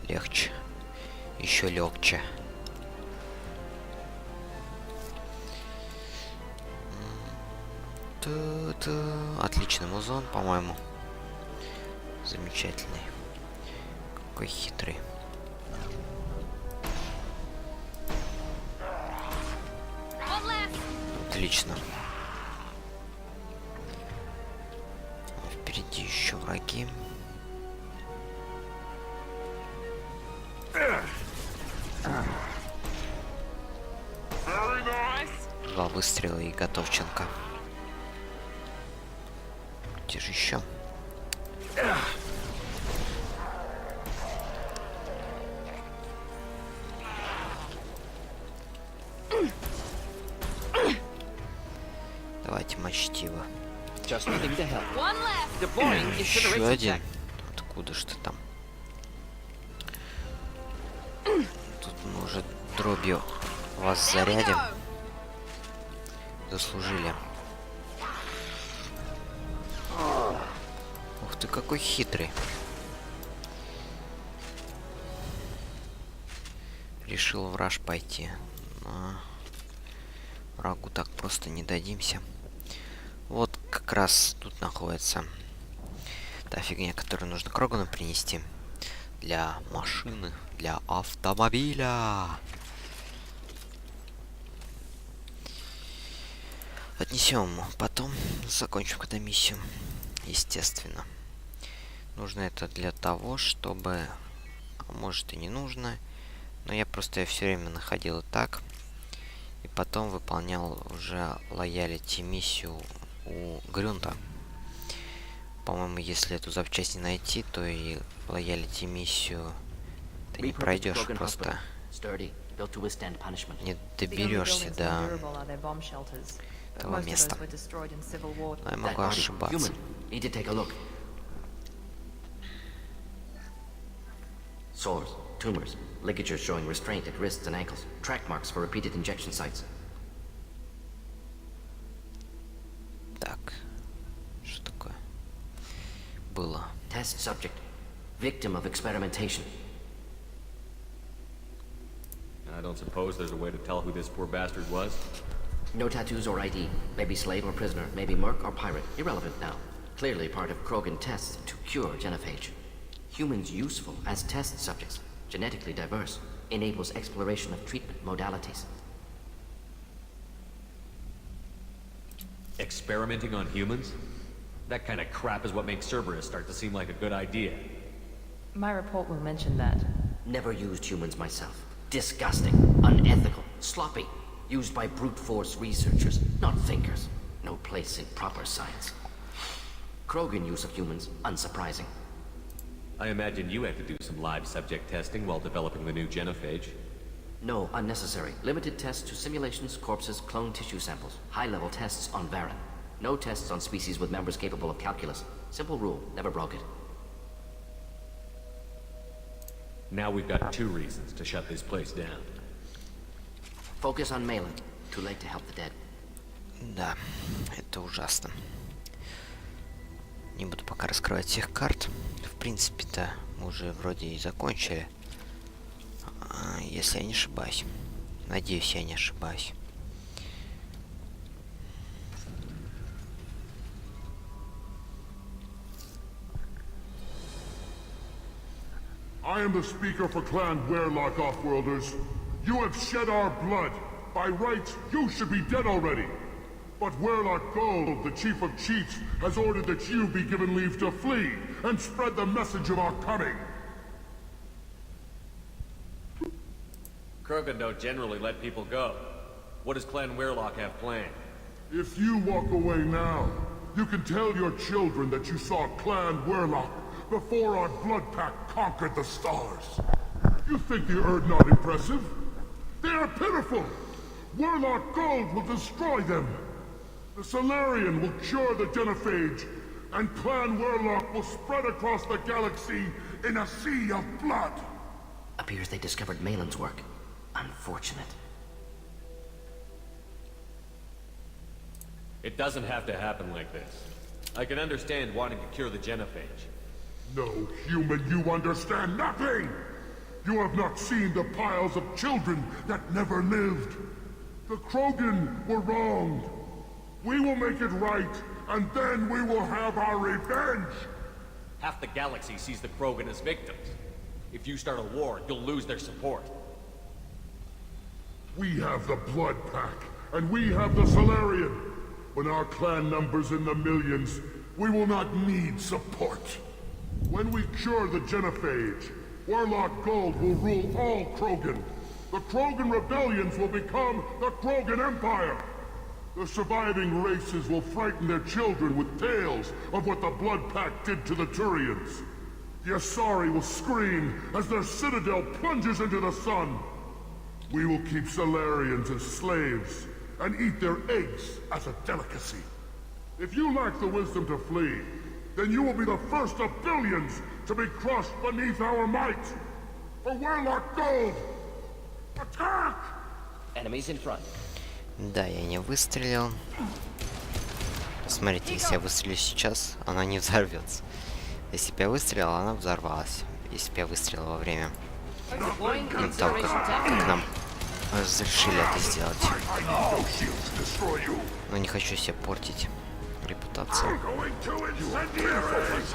легче. Еще легче. Отличный музон, по-моему. Замечательный. Какой хитрый. Отлично. Впереди еще враги. Два выстрела и готовченко. Где же еще? Давайте мочить его. Еще один. Откуда ж ты там? Тут мы уже дробью вас зарядим. Заслужили. Ух ты, какой хитрый. Решил в раш пойти. Но врагу так просто не дадимся. Вот как раз тут находится та фигня, которую нужно Крогану принести. Для машины, для автомобиля. Отнесем ему. Потом закончим когда миссию. Естественно. Нужно это для того, чтобы... А может и не нужно. Но я просто все время находил так. И потом выполнял уже Лоялити миссию у Грюнта. По-моему, если эту запчасть не найти, то и Лоялити миссию ты не пройдешь просто. Не доберешься до этого места. Но я могу ошибаться. Sores, tumors, ligatures showing restraint at wrists and ankles, track marks for repeated injection sites. Так, что такое? Было. Test subject, victim of experimentation. I don't suppose there's a way to tell who this poor bastard was? No tattoos or ID. Maybe slave or prisoner. Maybe merc or pirate. Irrelevant now. Clearly part of Krogan tests to cure genophage. Humans useful as test subjects. Genetically diverse. Enables exploration of treatment modalities. Experimenting on humans? That kind of crap is what makes Cerberus start to seem like a good idea. My report will mention that. Never used humans myself. Disgusting. Unethical. Sloppy. Used by brute force researchers, not thinkers. No place in proper science. Krogan use of humans, unsurprising. I imagine you had to do some live subject testing while developing the new genophage. No, unnecessary. Limited tests to simulations, corpses, cloned tissue samples. High-level tests on Varan. No tests on species with members capable of calculus. Simple rule, never broke it. Now we've got two reasons to shut this place down. Focus on Malin. Too late to help the dead. Да, это ужасно. Не буду пока раскрывать всех карт. В принципе-то мы уже вроде и закончили. Если я не ошибаюсь. Надеюсь, я не ошибаюсь. I am the speaker for Clan Werlock Offworlders. You have shed our blood. By rights, you should be dead already. But Werlock Gold, the Chief of Chiefs, has ordered that you be given leave to flee and spread the message of our coming. Krogan don't generally let people go. What does Clan Werlock have planned? If you walk away now, you can tell your children that you saw Clan Werlock before our blood pact conquered the stars. You think the Erd not impressive? They are pitiful! Werlock Gold will destroy them! The Solarian will cure the genophage, and Clan Werlock will spread across the galaxy in a sea of blood! Appears they discovered Malin's work. Unfortunate. It doesn't have to happen like this. I can understand wanting to cure the genophage. No human, you understand nothing! You have not seen the piles of children that never lived. The Krogan were wronged. We will make it right, and then we will have our revenge! Half the galaxy sees the Krogan as victims. If you start a war, you'll lose their support. We have the Blood Pack, and we have the Solarian. When our clan numbers in the millions, we will not need support. When we cure the Genophage, Warlock Gold will rule all Krogan. The Krogan rebellions will become the Krogan Empire. The surviving races will frighten their children with tales of what the Blood Pack did to the Turians. The Asari will scream as their citadel plunges into the sun. We will keep Solarians as slaves and eat their eggs as a delicacy. If you lack the wisdom to flee, then you will be the first of billions to be crushed beneath our might. For Warlock Gold! Attack! Enemies in front. Да, я не выстрелил. Смотрите, если я выстрелю сейчас, она не взорвется. Если бы я выстрелил, она взорвалась. Если бы я выстрелил во время того, как нам разрешили это сделать. Но не хочу себе портить репутацию.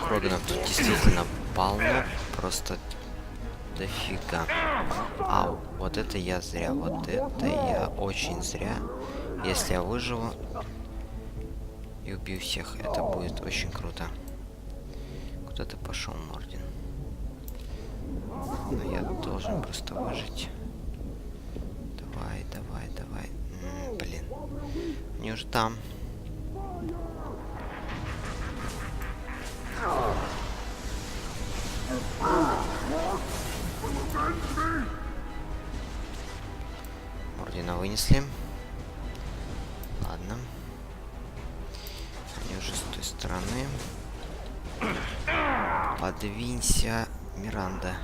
Кроганов тут действительно полно, просто дофига. Ау, вот это я зря, вот это я очень зря. Если я выживу и убью всех, это будет очень круто. Куда ты пошел, Мордин? Но я должен просто выжить. Давай, давай, давай. Блин. Они уже там. Мордина вынесли. Ладно. Они уже с той стороны. Подвинься, Миранда.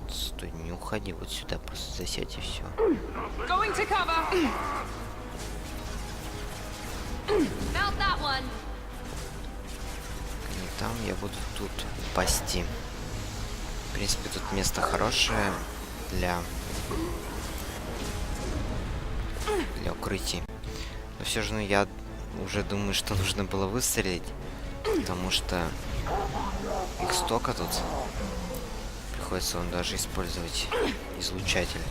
Стой, не уходи вот сюда, просто засядь и все. Не там, я буду тут пасти. В принципе, тут место хорошее для укрытий. Но все же, ну, я уже думаю, что нужно было выстрелить, потому что их столько тут. Приходится он даже использовать излучатель.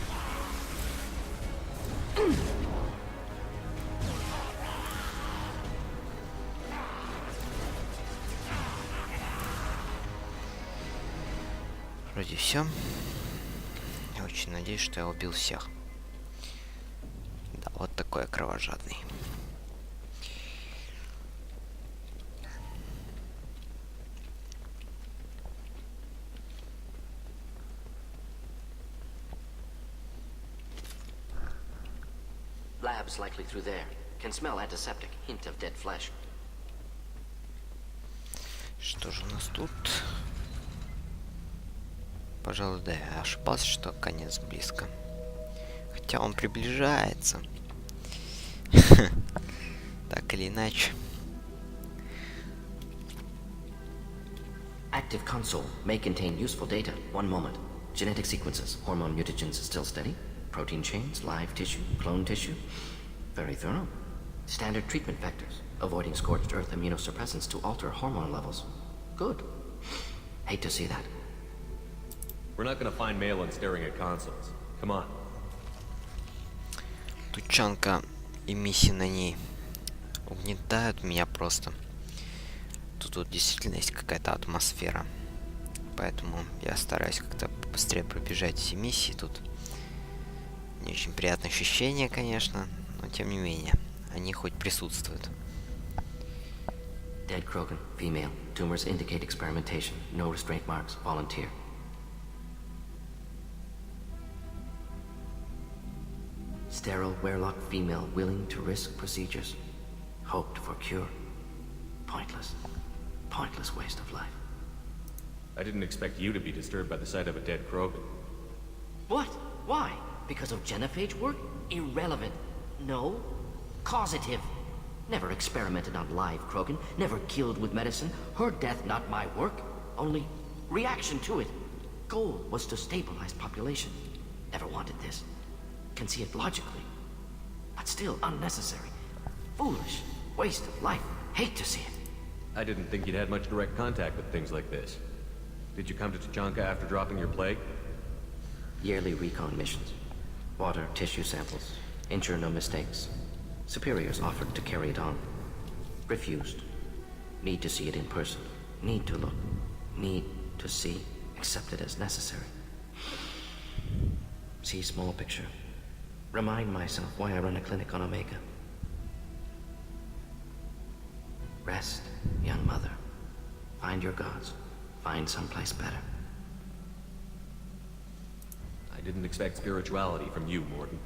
Вроде все. Я очень надеюсь, что я убил всех. Да, вот такой кровожадный. Labs likely through there. Can smell antiseptic. Hint of dead flesh. Что же у нас тут? Пожалуй, да, я ошибался, что конец близко. Хотя он приближается. Так или иначе. Active console may contain useful data. One moment. Genetic sequences. Hormone mutagens still steady. Protein chains, live tissue, clone tissue. Very thorough. Standard treatment vectors. Avoiding scorched earth immunosuppressants to alter hormone levels. Good. Hate to see that. We're not gonna find Malin staring at consoles. Come on. Тучанка и миссии на ней угнетают меня просто. Тут действительно есть какая-то атмосфера. Поэтому я стараюсь как-то быстрее пробежать все миссии тут. Не очень приятное ощущение, конечно, но тем не менее, они хоть присутствуют. Dead Krogan, female. Tumors indicate experimentation. No restraint marks. Volunteer. Sterile Werlock female willing to risk procedures. Hoped for cure. Pointless. Pointless waste of life. I didn't expect you to be disturbed by the sight of a dead Krogan. What? Why? Because of genophage work? Irrelevant. No. Causative. Never experimented on live Krogan. Never killed with medicine. Her death not my work. Only reaction to it. Goal was to stabilize population. Never wanted this. Can see it logically. But still unnecessary. Foolish. Waste of life. Hate to see it. I didn't think you'd had much direct contact with things like this. Did you come to Tachanka after dropping your plague? Yearly recon missions. Water, tissue samples. Ensure no mistakes. Superiors offered to carry it on. Refused. Need to see it in person. Need to look. Need to see. Accept it as necessary. See small picture. Remind myself why I run a clinic on Omega. Rest, young mother. Find your gods. Find someplace better. I didn't expect spirituality from you, Mordin.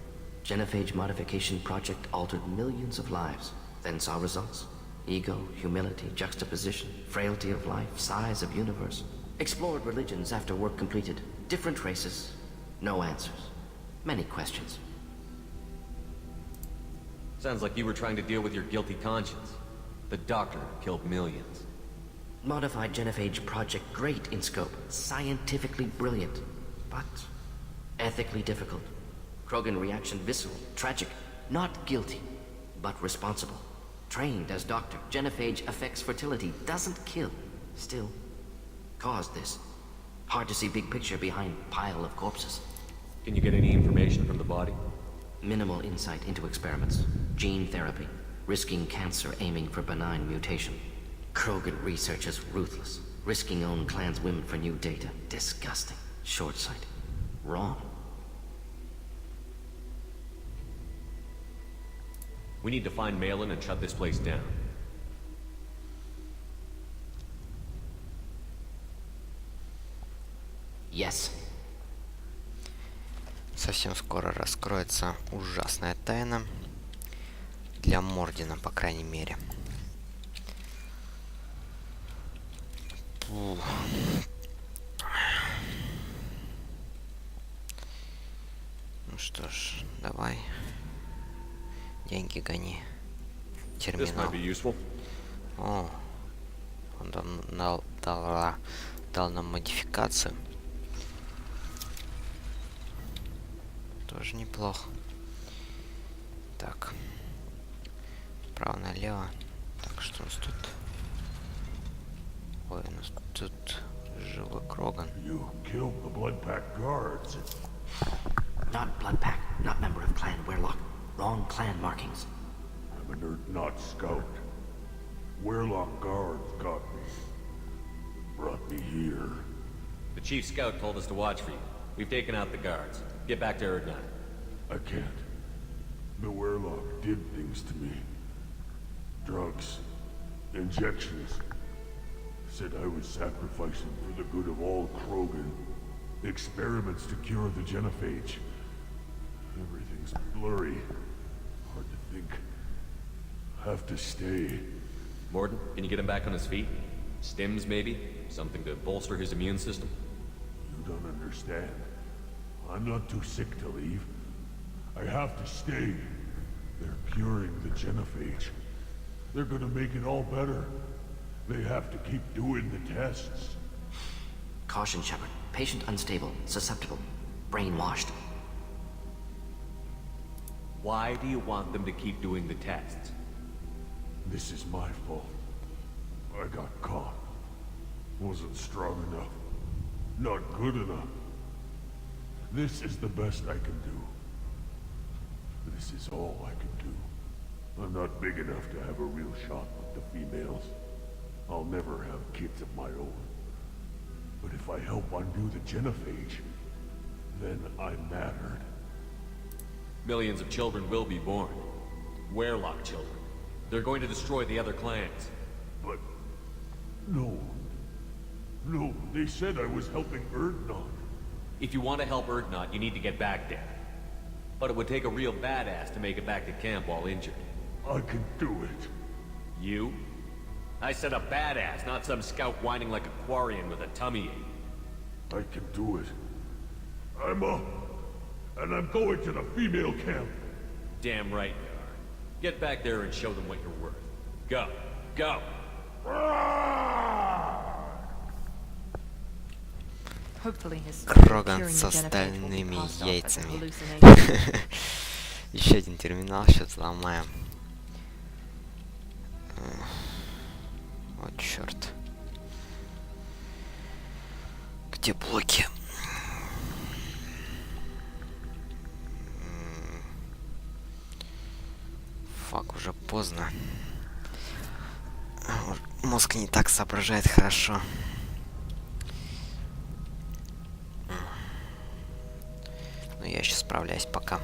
Genophage modification project altered millions of lives, then saw results. Ego, humility, juxtaposition, frailty of life, size of universe. Explored religions after work completed. Different races. No answers. Many questions. Sounds like you were trying to deal with your guilty conscience. The doctor killed millions. Modified genophage project great in scope. Scientifically brilliant. But ethically difficult. Krogan reaction visceral, tragic. Not guilty, but responsible. Trained as doctor, genophage affects fertility, doesn't kill. Still, caused this. Hard to see big picture behind pile of corpses. Can you get any information from the body? Minimal insight into experiments. Gene therapy. Risking cancer aiming for benign mutation. Krogan research is ruthless. Risking own clan's women for new data. Disgusting. Short sight. Wrong. We need to find Malin and shut this place down. Yes. Совсем скоро раскроется ужасная тайна. Для Мордина, по крайней мере. Фух. Ну что ж, давай. Деньги гони. Терминал. О, он дал нам модификацию. Тоже неплохо. Так. Справа налево. Так, что у нас тут? Ой, у нас тут живой Кроган. Not blood pack, not member of clan Werlock. Wrong clan markings. I'm an not scout. Werlock guards got me. Brought me here. The chief scout told us to watch for you. We've taken out the guards. Get back to Erdnot. I can't. The Werlock did things to me. Drugs. Injections. Said I was sacrificing for the good of all Krogan. Experiments to cure the genophage. Everything's blurry. Hard to think. Have to stay. Mordin, can you get him back on his feet? Stims, maybe? Something to bolster his immune system? You don't understand. I'm not too sick to leave. I have to stay. They're curing the genophage. They're gonna make it all better. They have to keep doing the tests. Caution, Shepard. Patient unstable, susceptible, brainwashed. Why do you want them to keep doing the tests? This is my fault. I got caught. Wasn't strong enough. Not good enough. This is the best I can do. This is all I can do. I'm not big enough to have a real shot with the females. I'll never have kids of my own. But if I help undo the genophage, then I mattered. Millions of children will be born. Werlock children. They're going to destroy the other clans. But... no. No, they said I was helping Erdnot. If you want to help Erdnot, you need to get back there. But it would take a real badass to make it back to camp while injured. I can do it. You? I said a badass, not some scout whining like a Quarian with a tummy ache. I can do it. I'm up. And I'm going to the female camp. Damn right you are. Get back there and show them what you're worth. Go. Go! Hopefully his Кроган curing с the genophage will be остальными passed off as a яйцами. hallucination. Еще один терминал, сейчас взломаем. Вот черт. Где блоки? Фак, уже поздно. Мозг не так соображает хорошо. Но я сейчас справляюсь пока.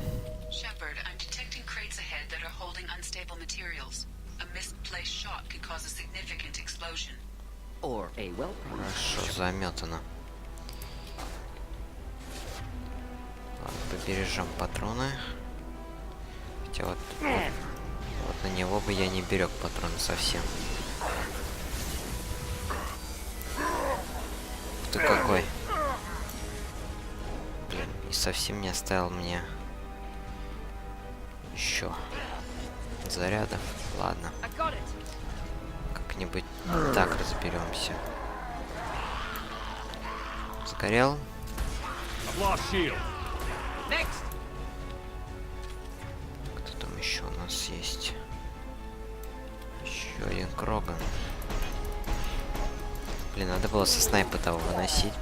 Shepard, I'm detecting crates ahead that are holding unstable materials. A misplaced shot could cause a significant explosion. Or a well. Хорошо, заметано. Ладно, побережем патроны. Хотя вот на него бы я не берег патроны совсем. Ты какой? Блин, и совсем не оставил мне еще зарядов. Ладно. Как-нибудь так разберемся. Сгорел? Кто там еще у нас есть? Еще один Кроган. Блин, надо было со снайпа того выносить.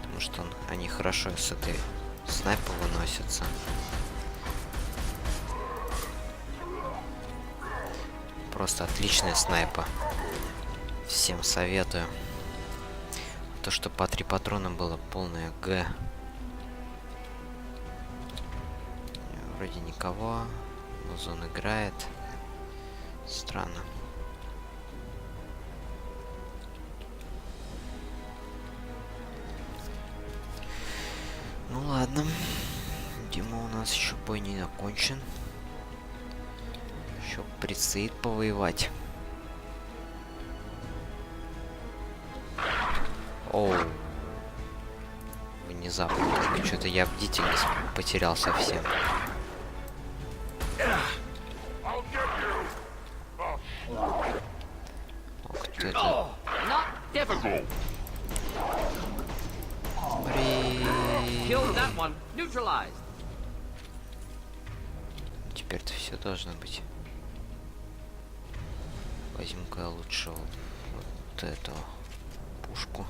Потому что они хорошо с этой снайпа выносятся. Просто отличная снайпа. Всем советую. То, что по 3 патрона было полное Г. Вроде никого. Музон играет. Странно. Ну ладно. Дима, у нас еще бой не окончен. Еще предстоит повоевать. Оу. Внезапно. Что-то я бдительность потерял совсем. Ох ты это. Теперь-то все должно быть. Возьму-ка я лучше вот эту пушку.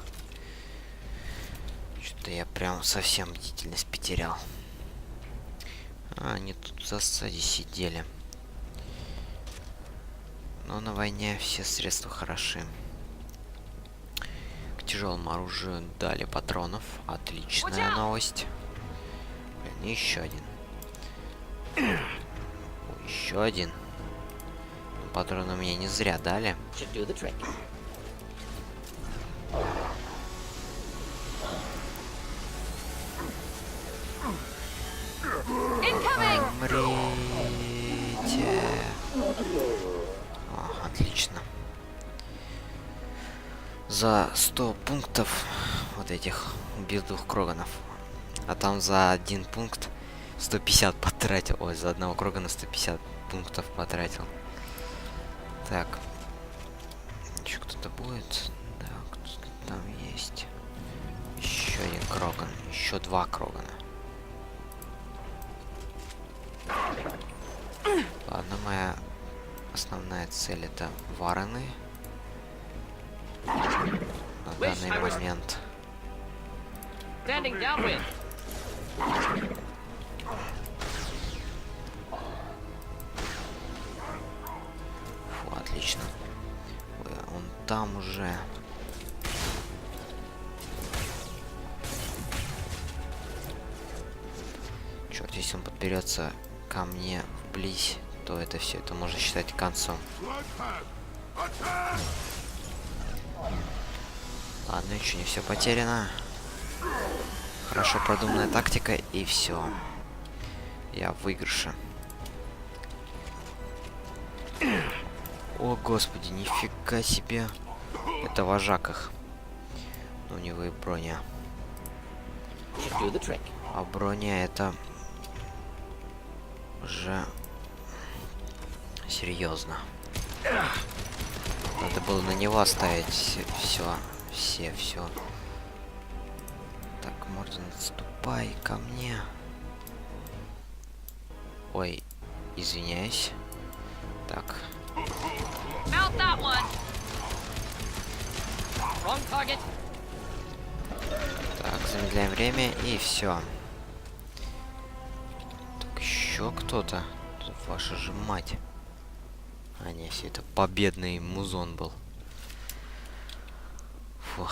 Что-то я прям совсем бдительность потерял. А, они тут в засаде сидели. Но на войне все средства хороши. К тяжелому оружию дали патронов. Отличная новость. Блин, еще один. Еще один. Но патроны мне не зря дали. Помрите. О, отлично. За 100 пунктов вот этих убил 2 Кроганов. А там за 1 пункт 150 потратил. Ой, за одного Крогана 150 пунктов потратил. Так. Еще кто-то будет? Да, кто-то там есть. Еще один Кроган. Еще 2 Крогана. Ладно, моя основная цель это вараны. На данный момент. Фу, отлично. Ой, он там уже. Черт, если он подберется ко мне вблизь, то это все, это можно считать концом. Ладно, еще не все потеряно. Хорошо продуманная тактика, и все. Я в выигрыше. О, господи, нифига себе. Это вожак их. У него и броня. А броня это уже серьезно. Надо было на него оставить все. Наступай ко мне. Ой, извиняюсь. Так. Mount that one. Wrong target. Так, замедляем время и все. Так, еще кто-то. Ваша же мать. А не, все это победный музон был. Фу.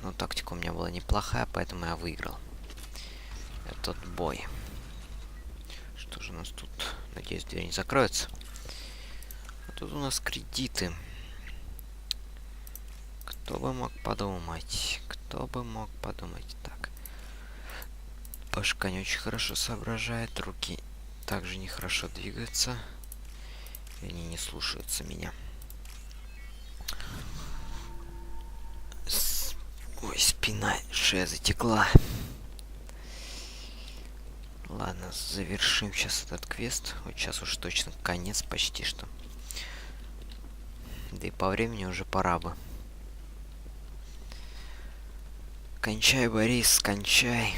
Ну, тактика у меня была неплохая, поэтому я выиграл этот бой. Что же у нас тут? Надеюсь, дверь не закроется. А тут у нас кредиты. Кто бы мог подумать? Кто бы мог подумать? Так. Башка не очень хорошо соображает. Руки также нехорошо двигаются. И они не слушаются меня. Ой, спина, шея затекла. Ладно, завершим сейчас этот квест. Вот сейчас уж точно конец почти что. Да и по времени уже пора бы. Кончай, Борис, кончай.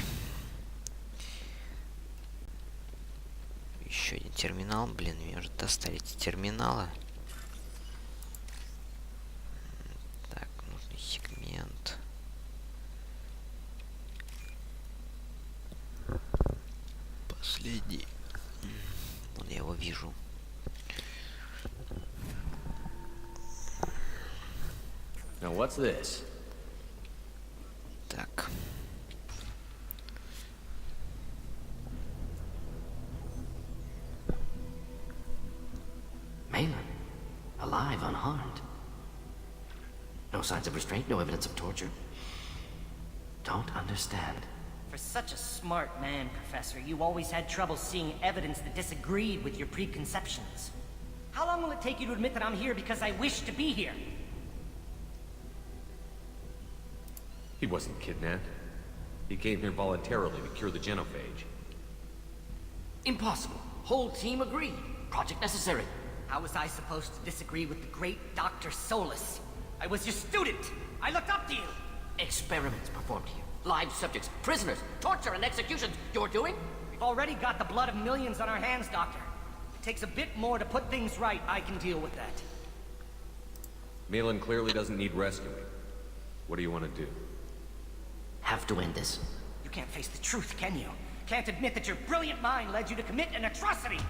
Еще один терминал. Блин, меня уже достали эти терминалы. Так, нужный сегмент. Последний. Вот я его вижу. Now what's this? Так. Malin, alive, unharmed. No signs of restraint, no evidence of torture. Don't understand. For such a smart man, Professor, you always had trouble seeing evidence that disagreed with your preconceptions. How long will it take you to admit that I'm here because I wish to be here? He wasn't kidnapped. He came here voluntarily to cure the genophage. Impossible. Whole team agreed. Project necessary. How was I supposed to disagree with the great Dr. Solus? I was your student. I looked up to you. Experiments performed here. Live subjects, prisoners, torture and executions. You're doing? We've already got the blood of millions on our hands, Doctor. It takes a bit more to put things right. I can deal with that. Malin clearly doesn't need rescuing. What do you want to do? Have to end this. You can't face the truth, can you? Can't admit that your brilliant mind led you to commit an atrocity.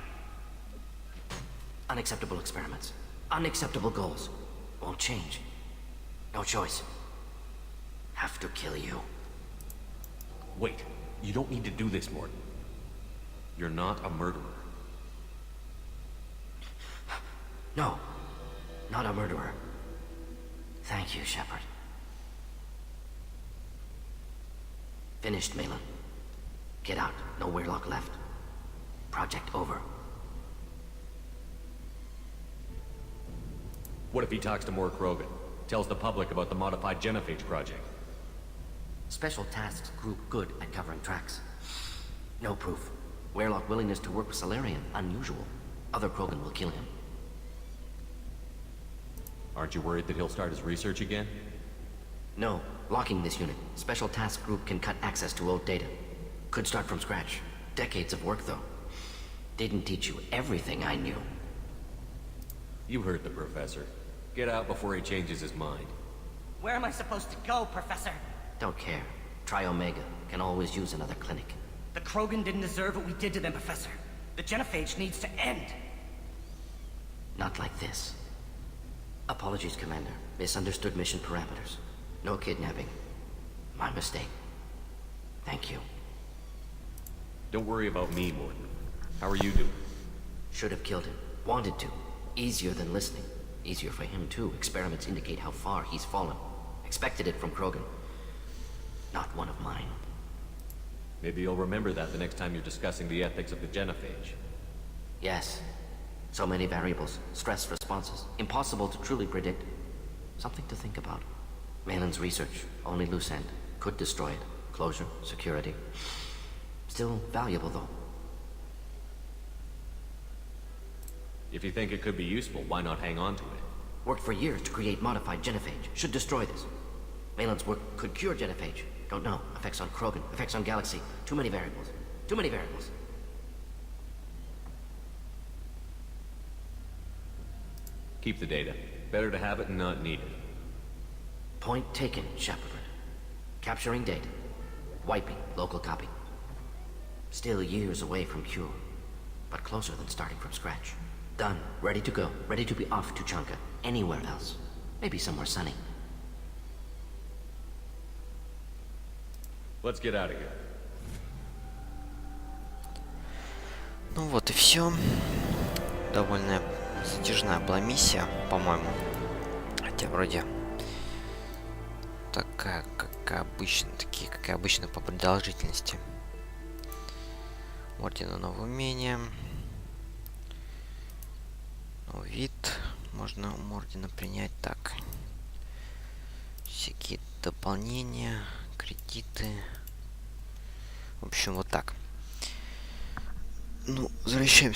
Unacceptable experiments. Unacceptable goals. Won't change. No choice. Have to kill you. Wait, you don't need to do this, Mordin. You're not a murderer. No. Not a murderer. Thank you, Shepard. Finished, Malin. Get out. No Weirlock left. Project over. What if he talks to more Krogan? Tells the public about the modified genophage project? Special Tasks Group good at covering tracks. No proof. Weirlock willingness to work with Salarian, unusual. Other Krogan will kill him. Aren't you worried that he'll start his research again? No. Locking this unit. Special Task Group can cut access to old data. Could start from scratch. Decades of work, though. Didn't teach you everything I knew. You heard the professor. Get out before he changes his mind. Where am I supposed to go, Professor? Don't care. Try Omega. Can always use another clinic. The Krogan didn't deserve what we did to them, Professor. The genophage needs to end. Not like this. Apologies, Commander. Misunderstood mission parameters. No kidnapping. My mistake. Thank you. Don't worry about me, Mordin. How are you doing? Should have killed him. Wanted to. Easier than listening. Easier for him, too. Experiments indicate how far he's fallen. Expected it from Krogan. Not one of mine. Maybe you'll remember that the next time you're discussing the ethics of the genophage. Yes. So many variables. Stress responses. Impossible to truly predict. Something to think about. Malin's research. Only loose end. Could destroy it. Closure. Security. Still valuable, though. If you think it could be useful, why not hang on to it? Worked for years to create modified genophage. Should destroy this. Valen's work could cure genophage. Don't know. Effects on Krogan, effects on Galaxy. Too many variables. Too many variables. Keep the data. Better to have it and not need it. Point taken, Shepard. Capturing data. Wiping local copy. Still years away from cure, but closer than starting from scratch. Done. Ready to go. Ready to be off to Chanka. Anywhere else. Maybe somewhere sunny. Let's get out of here. Ну вот и все. Довольно затяжная была миссия, по-моему. Хотя вроде такая, как обычно по продолжительности. Мордина новое умение. Ну, вид можно у Мордина принять. Так. Всякие дополнения, кредиты. В общем, вот так. Ну, возвращаемся